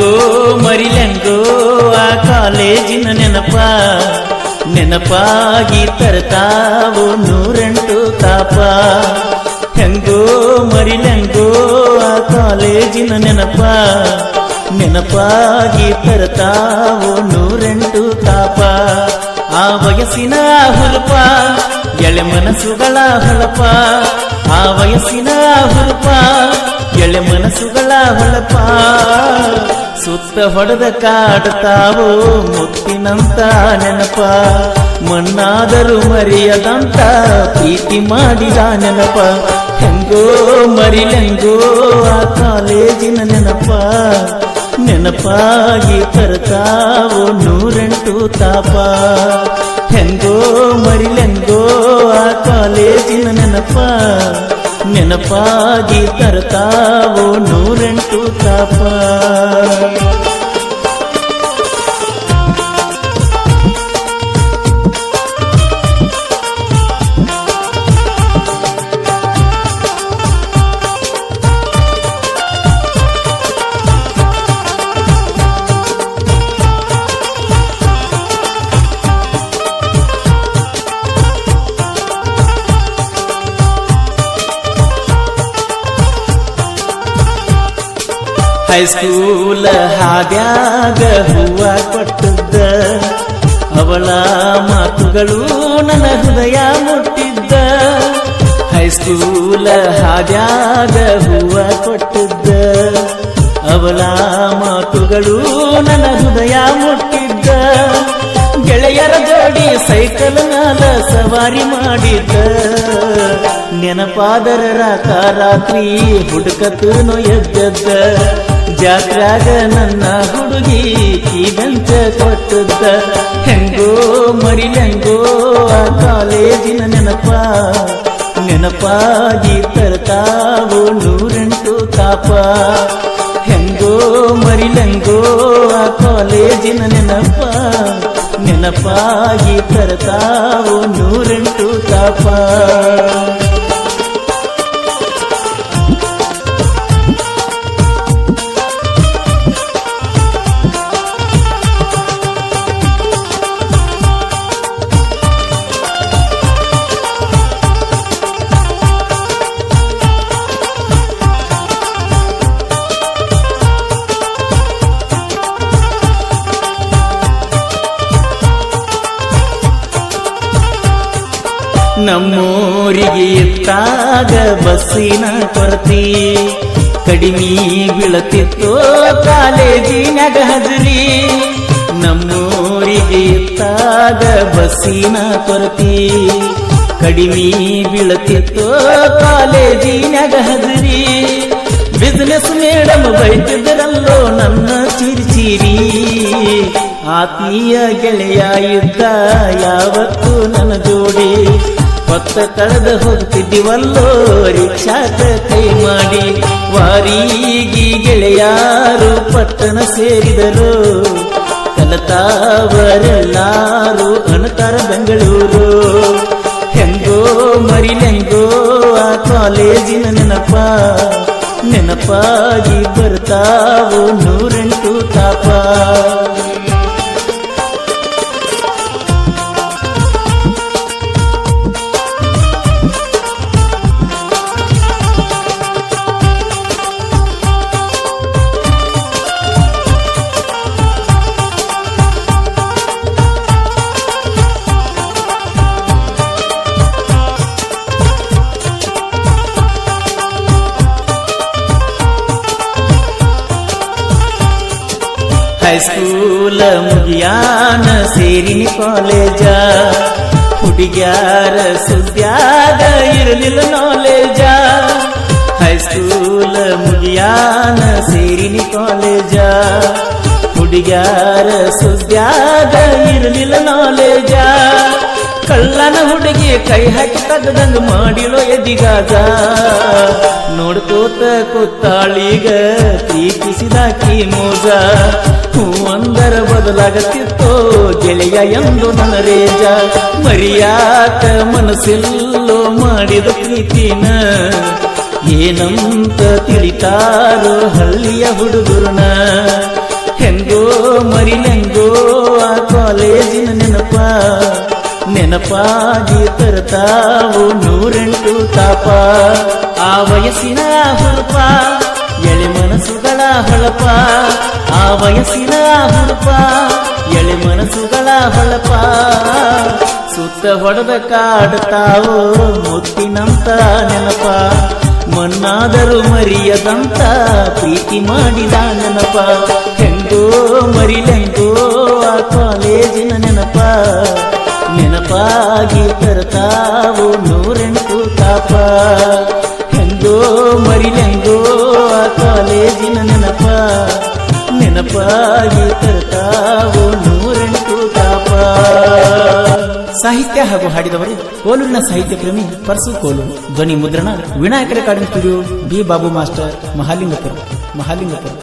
ಹೆಂಗೋ ಮರಿಲೆಂಗೋ ಆ ಕಾಲೇಜಿನ ನೆನಪಾಗಿ ತರ್ತಾವೋ 108 ತಾಪ. ಹೆಂಗೋ ಮರಿಲೆಂಗೋ ಆ ಕಾಲೇಜಿನ ನೆನಪಾಗಿ ತರ್ತಾವೋ 108 ತಾಪ. ಆ ವಯಸ್ಸಿನ ಹುರುಪ ಎಳೆ ಮನಸ್ಸುಗಳ ಹೊಳಪ, ಆ ವಯಸ್ಸಿನ ಹುರುಪ ಎಳೆ ಮನಸ್ಸುಗಳ ಹೊಳಪ. ಸುತ್ತ ಹೊಡೆದ ಕಾಡ್ತಾವೋ ಮುತ್ತಿನಂತ ನೆನಪ, ಮಣ್ಣಾದರೂ ಮರೆಯದಂತ ಪ್ರೀತಿ ಮಾಡಿದ ನೆನಪ. ಹೆಂಗೋ ಮರಿಲೆಂಗೋ ಆ ಕಾಲೇಜಿನ ನೆನಪಾಗಿ ತರ್ತಾವೋ 108 ತಾಪ. ಹೆಂಗೋ ಮರಿಲೆಂಗೋ ಆ ಕಾಲೇಜಿನ ನೆನಪಾಗಿ ತರ್ತಾವೋ 108 ತಾಪ. ಹೈಸ್ಕೂಲ ಹಾದ್ಯಾಗ ಹೂವ ಕೊಟ್ಟಿದ್ದ, ಅವಳ ಮಾತುಗಳು ನನ್ನ ಹೃದಯ ಮುಟ್ಟಿದ್ದ. ಹೈಸ್ಕೂಲ ಹಾದ್ಯಾಗ ಹೂವ ಕೊಟ್ಟಿದ್ದ, ಅವಳ ಮಾತುಗಳು ನನ್ನ ಹೃದಯ ಮುಟ್ಟಿದ್ದ. ಗೆಳೆಯರ ಜೋಡಿ ಸೈಕಲ್ ಮ್ಯಾಲ ಸವಾರಿ ಮಾಡಿದ್ದ, ನೆನಪಾದರ ರಾತ್ರಿ ಹುಡುಕತನೋ ಎದ್ದದ್ದ. ಜಾತ್ರಾಗ ನನ್ನ ಹುಡುಗಿ ಕೀಗಂಚ ಕೊಟ್ಟದ್ದ. ಹೆಂಗೋ ಮರಿಲೆಂಗೋ ಆ ಕಾಲೇಜಿನ ನೆನಪಾಗಿ ತರ್ತಾವೋ 108 ತಾಪ. ಹೆಂಗೋ ಮರಿಲೆಂಗೋ ಆ ಕಾಲೇಜಿನ ನೆನಪಾಗಿ ತರ್ತಾವೋ 108 ತಾಪ. ನಮ್ಮೂರಿಗೆ ಇತ್ತಾಗ ಬಸ್ಸಿನ ಕೊರತೆ, ಕಡಿಮೆ ಬೀಳತಿತ್ತು ಕಾಲೇಜಿನಾಗ ಹಜರಿ. ನಮ್ಮೂರಿಗೆ ಇತ್ತಾಗ ಬಸ್ಸಿನ ಕೊರತೆ, ಕಡಿಮೆ ಬೀಳತಿತ್ತು ಕಾಲೇಜಿನಾಗ ಹಜರಿ. ಬಿಸಿನೆಸ್ ಮೇಡಮ್ ಬೈತಿದ್ದರಲ್ಲೋ ನನ್ನ ಚಿರಿಚಿರಿ, ಆತ್ಮೀಯ ಗೆಳೆಯ ಇದ್ದ ಯಾವತ್ತು ನನ್ನ ಜೋಡಿ. ಹೊತ್ತ ಕಳೆದ ಹೋಗ್ತಿದ್ದೀವಲ್ಲೋ ರಿಕ್ಷಾಕ ಕೈ ಮಾಡಿ. ವಾರಿಗೆ ಗೆಳೆಯಾರು ಪಟ್ಟಣ ಸೇರಿದರು, ಕಲತಾವರೆಲ್ಲಾರು ಅಣತಾರ ಬೆಂಗಳೂರು. ಹೆಂಗೋ ಮರಿಲೆಂಗೋ ಆ ಕಾಲೇಜಿನ ನೆನಪಾಗಿ ಬರ್ತಾವೋ 108 ತಾಪ. ಹೈಸ್ಕೂಲ ಮುಗಿಯಾನ ಸೇರಿನಿ ಕಾಲೇಜ, ಹುಡುಗ್ಯಾರ ಸುದ್ಯಾಗ ಇರಲಿಲ್ಲ ನಾಲೇಜ. ಹೈಸ್ಕೂಲ ಮುಗಿಯಾನ ಸೇರಿನಿ ಕಾಲೇಜ, ಹುಡುಗ್ಯಾರ ಸುದ್ಯಾಗ ಇರಲಿಲ್ಲ ನಾಲೇಜ. ಕಳ್ಳನ ಹುಡುಗಿ ಕೈ ಹಾಕಿ ತಗದಂಗ ಮಾಡಿಲೋ ಎದಿಗಾಗ, ನೋಡ್ಕೋತ ಕೂತಾಳೀಗ ಪ್ರೀತಿಸಿದಾಕಿ ಮೋಜ. ಹೂವಂದರ ಬದಲಾಗತ್ತಿತ್ತೋ ಗೆಳೆಯ ಎಂದು ನನ್ನ ರೇಜ. ಮರಿಯಾಕ ಮನಸ್ಸಿಲ್ಲೋ ಮಾಡಿದ ಪ್ರೀತಿನ, ಏನಂತ ತಿಳಿತಾರೋ ಹಳ್ಳಿಯ ಹುಡುಗರನ. ಹೆಂಗೋ ಮರಿಲೆಂಗೋ ಆ ಕಾಲೇಜಿನ ನೆನಪಾಗಿ ತರ್ತಾವು 108 ತಾಪ. ಆ ವಯಸ್ಸಿನ ಹುರುಪ ಎಳೆ ಮನಸ್ಸುಗಳ ಹೊಳಪ, ಆ ವಯಸ್ಸಿನ ಹುರುಪ ಎಳೆ ಮನಸ್ಸುಗಳ ಹೊಳಪ. ಸುತ್ತ ಹೊಡೆದ ಕಾಡ್ತಾವೋ ಮುತ್ತಿನಂತ ನೆನಪ, ಮನ್ನಾದರೂ ಮರಿಯದಂತ ಪ್ರೀತಿ ಮಾಡಿದ ನೆನಪ. ಹೆಂಗೋ ಮರಿಲೆಂಗೋ ಆ ಕಾಲೇಜಿನ ನೆನಪಾಗಿ ತರ್ತಾವು 108 ತಾಪ. ಹೆಂಗೋ ಮರಿಲೆಂಗೋ ಆ ಕಾಲೇಜಿನ ನೆನಪಾಗಿ ತರ್ತಾವು 108 ತಾಪ. ಸಾಹಿತ್ಯ ಹಾಗೂ ಹಾಡಿದವರು ಕೋಲೂರಿನ ಸಾಹಿತ್ಯ ಪ್ರೇಮಿ ಪರ್ಸು ಕೋಲು. ಧ್ವನಿ ಮುದ್ರಣ Vinayaka recording studio, B Babu master, Mahalingapura.